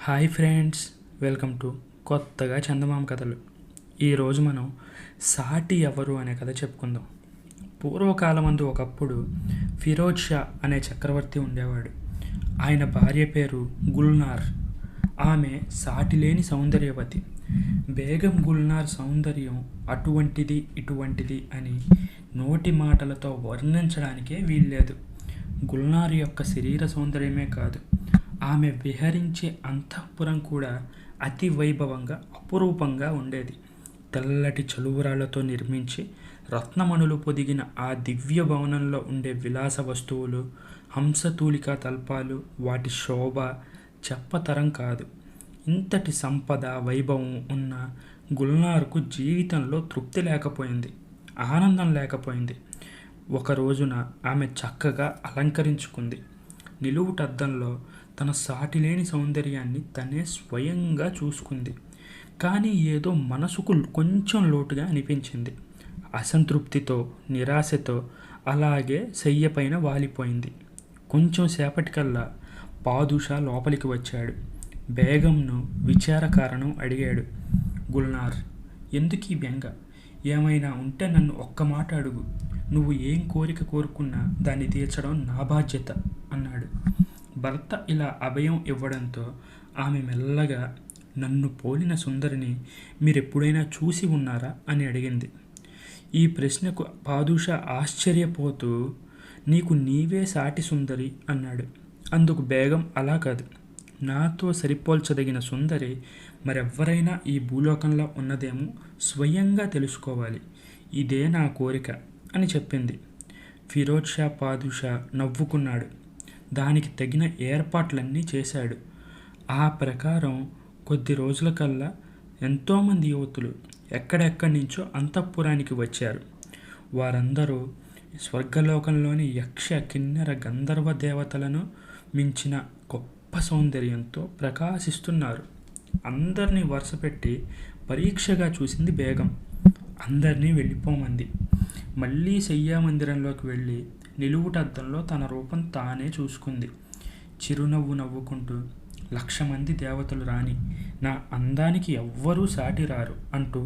Hi friends, welcome to కొత్తగా చందమామ కథలు. ఈరోజు మనం సాటి ఎవరు అనే కథ చెప్పుకుందాం. పూర్వకాలమందు ఒకప్పుడు ఫిరోజ్ షా అనే చక్రవర్తి ఉండేవాడు. ఆయన భార్య పేరు గుల్నార్. ఆమె సాటిలేని సౌందర్యవతి. బేగం గుల్నార్ సౌందర్యం అటువంటిది ఇటువంటిది అని నోటి మాటలతో వర్ణించడానికే వీల్లేదు. గుల్నార్ యొక్క శరీర సౌందర్యమే కాదు, ఆమె విహరించే అంతఃపురం కూడా అతి వైభవంగా అపురూపంగా ఉండేది. తెల్లటి చలువరాలతో నిర్మించి రత్నమణులు పొదిగిన ఆ దివ్య భవనంలో ఉండే విలాస వస్తువులు, హంసతూలికా తల్పాలు, వాటి శోభ చెప్పతరం కాదు. ఇంతటి సంపద వైభవం ఉన్న గుల్నార్కు జీవితంలో తృప్తి లేకపోయింది, ఆనందం లేకపోయింది. ఒక రోజున ఆమె చక్కగా అలంకరించుకుంది. నిలువుటద్దంలో తన సాటిలేని సౌందర్యాన్ని తనే స్వయంగా చూసుకుంది. కానీ ఏదో మనసుకు కొంచెం లోటుగా అనిపించింది. అసంతృప్తితో, నిరాశతో అలాగే శయ్యపైన వాలిపోయింది. కొంచెం సేపటికల్లా పాదుషా లోపలికి వచ్చాడు. బేగంను విచార కారణం అడిగాడు. గుల్నార్, ఎందుకు ఈ బెంగ? ఏమైనా ఉంటే నన్ను ఒక్క మాట అడుగు. నువ్వు ఏం కోరిక కోరుకున్నా దాన్ని తీర్చడం నా బాధ్యత అన్నాడు. భర్త ఇలా అభయం ఇవ్వడంతో ఆమె మెల్లగా, నన్ను పోలిన సుందరిని మీరెప్పుడైనా చూసి ఉన్నారా అని అడిగింది. ఈ ప్రశ్నకు పాదుషా ఆశ్చర్యపోతూ, నీకు నీవే సాటి సుందరి అన్నాడు. అందుకు బేగం, అలా కాదు, నాతో సరిపోల్చదగిన సుందరి మరెవ్వరైనా ఈ భూలోకంలో ఉన్నదేమో స్వయంగా తెలుసుకోవాలి. ఇదే నా కోరిక అని చెప్పింది. ఫిరోజ్ షా పాదుషా నవ్వుకున్నాడు. దానికి తగిన ఏర్పాట్లన్నీ చేశాడు. ఆ ప్రకారం కొద్ది రోజులకల్లా ఎంతోమంది యువతులు ఎక్కడెక్కడి నుంచో అంతఃపురానికి వచ్చారు. వారందరూ స్వర్గలోకంలోని యక్ష, కిన్నెర, గంధర్వ దేవతలను మించిన గొప్ప సౌందర్యంతో ప్రకాశిస్తున్నారు. అందరినీ వరుసపెట్టి పరీక్షగా చూసింది బేగం. అందరినీ వెళ్ళిపోమంది. మళ్ళీ శయ్యా మందిరంలోకి వెళ్ళి నిలువుటద్దంలో తన రూపం తానే చూసుకుంది. చిరునవ్వు నవ్వుకుంటూ, 1,00,000 మంది దేవతలు రాని నా అందానికి ఎవ్వరూ సాటి రారు అంటూ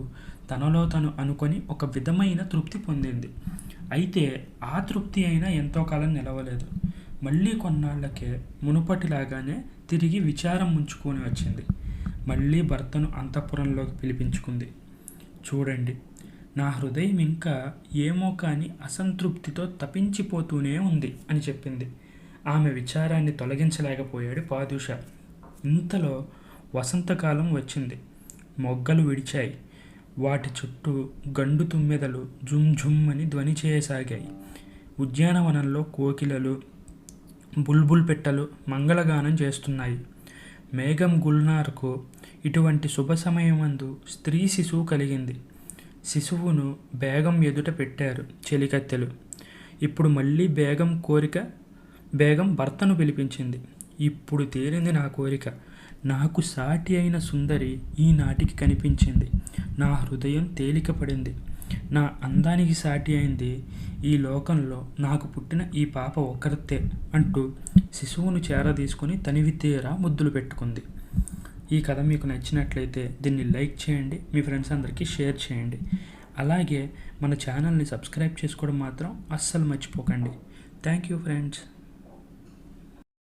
తనలో తను అనుకొని ఒక విధమైన తృప్తి పొందింది. అయితే ఆ తృప్తి అయినా ఎంతో కాలం నిలవలేదు. మళ్ళీ కొన్నాళ్లకే మునుపటిలాగానే తిరిగి విచారం ముంచుకొని వచ్చింది. మళ్ళీ భర్తను అంతఃపురంలోకి పిలిపించుకుంది. చూడండి, నా హృదయం ఇంకా ఏమో కానీ అసంతృప్తితో తపించిపోతూనే ఉంది అని చెప్పింది. ఆమె విచారాన్ని తొలగించలేకపోయాడు పాదుషా. ఇంతలో వసంతకాలం వచ్చింది. మొగ్గలు విడిచాయి. వాటి చుట్టూ గండు తుమ్మెదలు జుమ్ జుమ్ అని ధ్వని చేయసాగాయి. ఉద్యానవనంలో కోకిలలు, బుల్బుల్ పెట్టలు మంగళగానం చేస్తున్నాయి. మేఘం గుల్నార్కు ఇటువంటి శుభ సమయమందు స్త్రీ శిశువు కలిగింది. శిశువును బేగం ఎదుట పెట్టారు చెలికత్తెలు. ఇప్పుడు మళ్ళీ బేగం భర్తను పిలిపించింది. ఇప్పుడు తీరింది నా కోరిక. నాకు సాటి అయిన సుందరి ఈనాటికి కనిపించింది. నా హృదయం తేలికపడింది. నా అందానికి సాటి అయింది ఈ లోకంలో నాకు పుట్టిన ఈ పాప ఒక్కరితే అంటూ శిశువును చేరదీసుకుని తనివి తీరా ముద్దులు పెట్టుకుంది. ఈ కథ మీకు నచ్చినట్లయితే దీన్ని లైక్ చేయండి, మీ ఫ్రెండ్స్ అందరికీ షేర్ చేయండి. అలాగే మన ఛానల్ని సబ్స్క్రైబ్ చేసుకోవడం మాత్రం అస్సలు మర్చిపోకండి. Thank you friends.